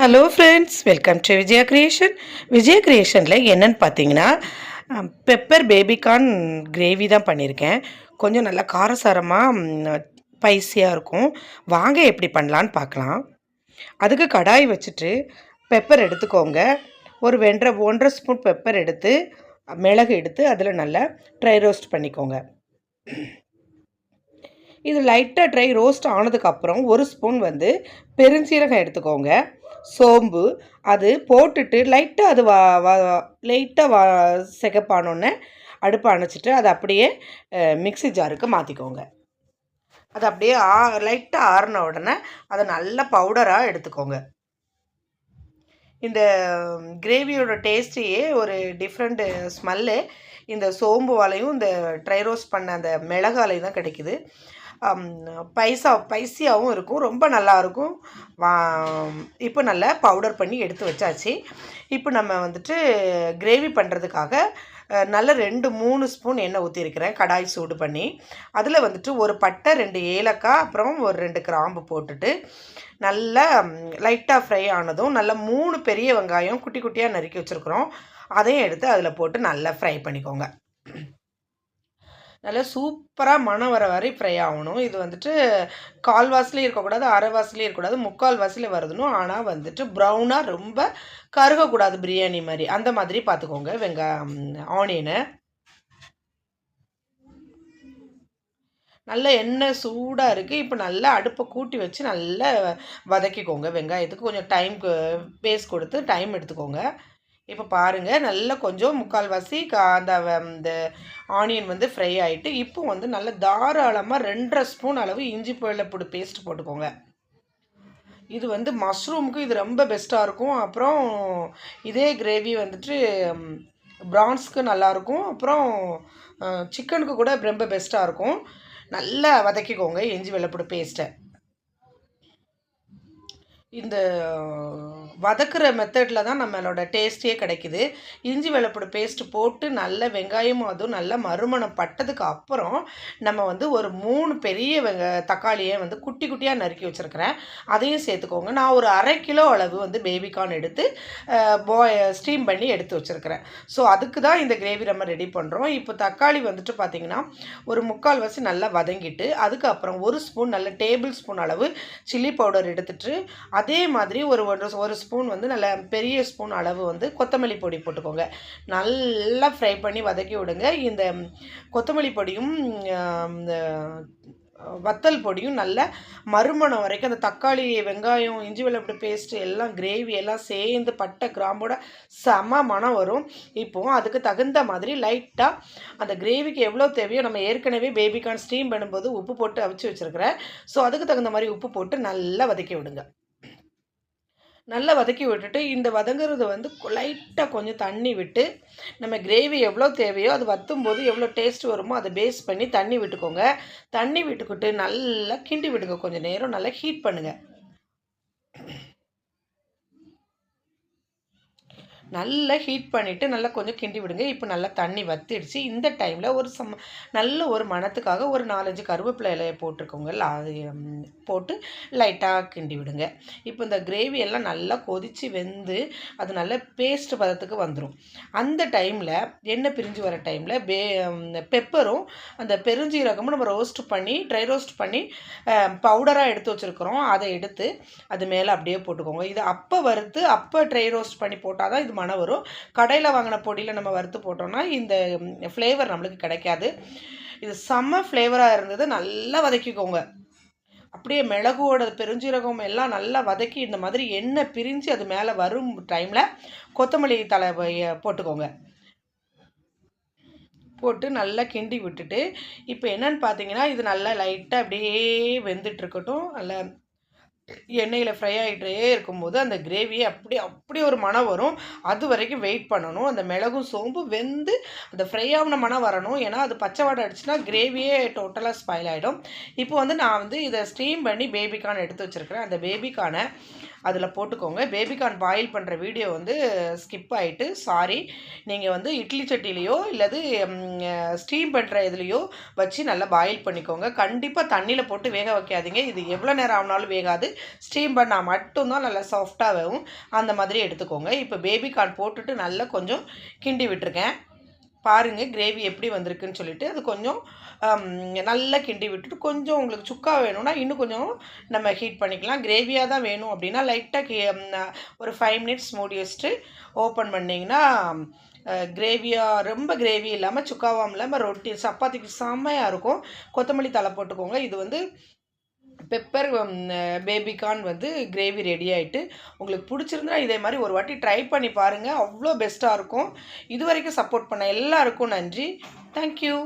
Hello friends, welcome to Vijaya creation. விஜயா கிரியேஷனில் என்னென்னு பார்த்தீங்கன்னா, பெப்பர் பேபிகார்ன் கிரேவி தான் பண்ணியிருக்கேன். கொஞ்சம் நல்லா காரசாரமாக ஸ்பைஸியாக இருக்கும். வாங்க எப்படி பண்ணலான்னு பார்க்கலாம். அதுக்கு கடாய் வச்சுட்டு பெப்பர் எடுத்துக்கோங்க. ஒரு 1.5 ஸ்பூன் பெப்பர் எடுத்து, மிளகு எடுத்து அதில் நல்லா ட்ரை ரோஸ்ட் பண்ணிக்கோங்க. இது லைட்டாக ட்ரை ரோஸ்ட் ஆனதுக்கப்புறம் ஒரு ஸ்பூன் பெருஞ்சீரகம் எடுத்துக்கோங்க. சோம்பு அது போட்டுட்டு லைட்டாக அது லைட்டாக சிகப்பானோடனே அடுப்பை அணைச்சிட்டு அதை அப்படியே மிக்ஸி ஜாருக்கு மாற்றிக்கோங்க. அது அப்படியே லைட்டாக ஆறின உடனே அதை நல்ல பவுடராக எடுத்துக்கோங்க. இந்த கிரேவியோட டேஸ்ட்டையே ஒரு டிஃப்ரெண்ட்டு ஸ்மெல்லு இந்த சோம்பு வாலையும் இந்த ட்ரை ரோஸ்ட் பண்ண அந்த மிளகாலையும் தான் கிடைக்குது. ஸ்பைஸியாகவும் இருக்கும், ரொம்ப நல்லாயிருக்கும். இப்போ நல்லா பவுடர் பண்ணி எடுத்து வச்சாச்சு. இப்போ நம்ம கிரேவி பண்ணுறதுக்காக நல்ல 2-3 ஸ்பூன் எண்ணெய் ஊற்றிருக்கிறேன். கடாய் சூடு பண்ணி அதில் ஒரு பட்டை, 2 ஏலக்காய், அப்புறம் ஒரு 2 கிராம்பு போட்டுட்டு நல்லா லைட்டாக ஃப்ரை ஆனதும் நல்லா 3 பெரிய வெங்காயம் குட்டி குட்டியாக நறுக்கி வச்சுருக்குறோம். அதையும் எடுத்து அதில் போட்டு நல்லா ஃப்ரை பண்ணிக்கோங்க. நல்லா சூப்பராக மணம் வர வரை ஃப்ரை ஆகணும். இது கால்வாசிலையும் இருக்கக்கூடாது, அரைவாசிலையும் இருக்கக்கூடாது, முக்கால் வாசிலே வருதுணும். ஆனால் ப்ரௌனாக ரொம்ப கருகக்கூடாது, பிரியாணி மாதிரி. அந்த மாதிரி பார்த்துக்கோங்க. ஆனியனை நல்ல எண்ணெய் சூடாக இருக்குது. இப்போ நல்லா அடுப்பை கூட்டி வச்சு நல்லா வதக்கிக்கோங்க. வெங்காயத்துக்கு கொஞ்சம் பேஸ் கொடுத்து டைம் எடுத்துக்கோங்க. இப்போ பாருங்கள், நல்லா கொஞ்சம் முக்கால்வாசி இந்த ஆனியன் ஃப்ரை ஆகிட்டு இப்போ நல்லா தாராளமாக 2.5 ஸ்பூன் அளவு இஞ்சி வெள்ளைப்பூடு பேஸ்ட் போட்டுக்கோங்க. இது மஷ்ரூமுக்கு இது ரொம்ப பெஸ்ட்டாக இருக்கும். அப்புறம் இதே கிரேவி ப்ரான்ஸ்க்கு நல்லாயிருக்கும். அப்புறம் சிக்கனுக்கு கூட ரொம்ப பெஸ்ட்டாக இருக்கும். நல்லா வதக்கிக்கோங்க இஞ்சி வெள்ளைப்பூடு பேஸ்ட்டை. இந்த வதக்குற மெத்தடில் தான் நம்மளோட டேஸ்ட்டே கிடைக்குது. இஞ்சி வெள்ளைப்பூடு பேஸ்ட்டு போட்டு நல்ல வெங்காயமும் அதுவும் நல்லா மறுமணம் பட்டதுக்கு அப்புறம் நம்ம ஒரு 3 பெரிய தக்காளியை குட்டி குட்டியாக நறுக்கி வச்சுருக்கிறேன். அதையும் சேர்த்துக்கோங்க. நான் ஒரு 1/2 கிலோ அளவு பேபிகார்ன் எடுத்து ஸ்டீம் பண்ணி எடுத்து வச்சுருக்கிறேன். ஸோ அதுக்கு தான் இந்த கிரேவி நம்ம ரெடி பண்ணுறோம். இப்போ தக்காளி பார்த்திங்கன்னா ஒரு 3/4 வாசி நல்லா வதங்கிட்டு அதுக்கப்புறம் 1 ஸ்பூன் நல்ல டேபிள் ஸ்பூன் அளவு சில்லி பவுடர் எடுத்துட்டு அதே மாதிரி ஒரு ஸ்பூன் நல்ல பெரிய ஸ்பூன் அளவு கொத்தமல்லி பொடி போட்டுக்கோங்க. நல்லா ஃப்ரை பண்ணி வதக்கி விடுங்க. இந்த கொத்தமல்லி பொடியும் வத்தல் பொடியும் நல்ல மறுமணம் வரைக்கும் அந்த தக்காளி, வெங்காயம், இஞ்சி வெள்ளைப்பூடு பேஸ்ட்டு எல்லாம் கிரேவி எல்லாம் சேர்ந்து பட்டை கிராம்போட செம மனம் வரும். இப்போது அதுக்கு தகுந்த மாதிரி லைட்டாக அந்த கிரேவிக்கு எவ்வளோ தேவையோ நம்ம ஏற்கனவே பேபிகார்ன் ஸ்டீம் பண்ணும்போது உப்பு போட்டு அவிச்சு வச்சுருக்கிறேன். ஸோ அதுக்கு தகுந்த மாதிரி உப்பு போட்டு நல்லா வதக்கி விடுங்க. நல்லா வதக்கி விட்டுட்டு இந்த வதங்குறது லைட்டாக கொஞ்சம் தண்ணி விட்டு நம்ம கிரேவி எவ்வளோ தேவையோ அது வற்றும்போது எவ்வளோ டேஸ்ட் வருமோ அதை பேஸ் பண்ணி தண்ணி விட்டுக்கோங்க. தண்ணி விட்டுக்கிட்டு நல்லா கிண்டி விடுங்க. கொஞ்சம் நேரம் நல்லா ஹீட் பண்ணுங்கள். நல்லா ஹீட் பண்ணிவிட்டு நல்லா கொஞ்சம் கிண்டி விடுங்க. இப்போ நல்லா தண்ணி வற்றிடுச்சு. இந்த டைமில் நல்ல ஒரு மணத்துக்காக ஒரு 4-5 கருவேப்பிலை இலையை போட்டிருக்கோங்க. அது போட்டு லைட்டாக கிண்டி விடுங்க. இப்போ இந்த கிரேவி எல்லாம் நல்லா கொதித்து வெந்து அது நல்ல பேஸ்ட் பதத்துக்கு வந்துடும். அந்த டைமில் எண்ணெய் பிரிஞ்சு வர டைமில் பெப்பரும் அந்த பெருஞ்சீரகமும் நம்ம ட்ரை ரோஸ்ட் பண்ணி பவுடராக எடுத்து வச்சுருக்கிறோம். அதை எடுத்து அது மேலே அப்படியே போட்டுக்கோங்க. இது அப்போ ட்ரை ரோஸ்ட் பண்ணி போட்டால் தான் இது மனம் வரும். கடையில் வாங்கின பொடியில் நம்ம வறுத்து போட்டோம்னா இந்த ஃப்ளேவர் நம்மளுக்கு கிடைக்காது. இது செம்ம ஃப்ளேவராக இருந்தது. நல்லா வதக்கிக்கோங்க. அப்படியே மிளகோட பெருஞ்சீரகம் எல்லாம் நல்லா வதக்கி இந்த மாதிரி எண்ணெய் பிரிஞ்சு அது மேலே வரும் டைமில் கொத்தமல்லி தழை போட்டுக்கோங்க. போட்டு நல்லா கிண்டி விட்டுட்டு இப்போ என்னன்னு பார்த்தீங்கன்னா இது நல்லா லைட்டாக அப்படியே வெந்துட்டுருக்கட்டும். நல்லா எண்ணெயில் ஃப்ரை ஆகிட்டே இருக்கும்போது அந்த கிரேவியை அப்படி ஒரு மனம் வரும். அது வரைக்கும் வெயிட் பண்ணணும். அந்த மிளகும் சோம்பு வெந்து அந்த ஃப்ரை ஆகின மனம் வரணும். ஏன்னா அது பச்சை வாடை அடிச்சுன்னா கிரேவியே டோட்டலாக ஸ்பாயில் ஆகிடும். இப்போ நான் இதை ஸ்டீம் பண்ணி பேபிகார்ன் எடுத்து வச்சுருக்கிறேன். அந்த பேபிகார்னை அதில் போட்டுக்கோங்க. பேபிகார்ன் பாயில் பண்ணுற வீடியோ வந்து ஸ்கிப் ஆகிட்டு, சாரி. நீங்கள் வந்து இட்லி சட்டிலேயோ இல்லது ஸ்டீம் பண்ணுற இதுலேயோ வச்சு நல்லா பாயில் பண்ணிக்கோங்க. கண்டிப்பாக தண்ணியில் போட்டு வேக வைக்காதீங்க. இது எவ்வளோ நேரம் ஆனாலும் வேகாது. ஸ்டீம் பண்ணால் மட்டும்தான் நல்லா சாஃப்டாக வேகும். அந்த மாதிரி எடுத்துக்கோங்க. இப்போ பேபிகார்ன் போட்டுட்டு நல்லா கொஞ்சம் கிண்டி விட்டுருக்கேன். பாருங்கள் கிரேவி எப்படி வந்திருக்குன்னு சொல்லிட்டு. அது கொஞ்சம் நல்லா கிண்டி விட்டுட்டு, கொஞ்சம் உங்களுக்கு சுக்கா வேணும்னா இன்னும் கொஞ்சம் நம்ம ஹீட் பண்ணிக்கலாம். கிரேவியாக தான் வேணும் அப்படின்னா லைட்டாக ஒரு 5 மினிட்ஸ் மூடி வச்சுட்டு ஓப்பன் பண்ணிங்கன்னா கிரேவியாக, ரொம்ப கிரேவி இல்லாமல் சுக்காவாக இல்லாமல் ரொட்டி சப்பாத்திக்கு செம்மையாக இருக்கும். கொத்தமல்லி தழை போட்டுக்கோங்க. இது வந்து பெப்பர் பேபிகார்ன் வந்து கிரேவி ரெடி ஆகிட்டு, உங்களுக்கு பிடிச்சிருந்தா இதே மாதிரி ஒரு வாட்டி ட்ரை பண்ணி பாருங்கள். அவ்வளோ பெஸ்ட்டாக இருக்கும். இது வரைக்கும் சப்போர்ட் பண்ண எல்லாருக்கும் நன்றி. தேங்க்யூ.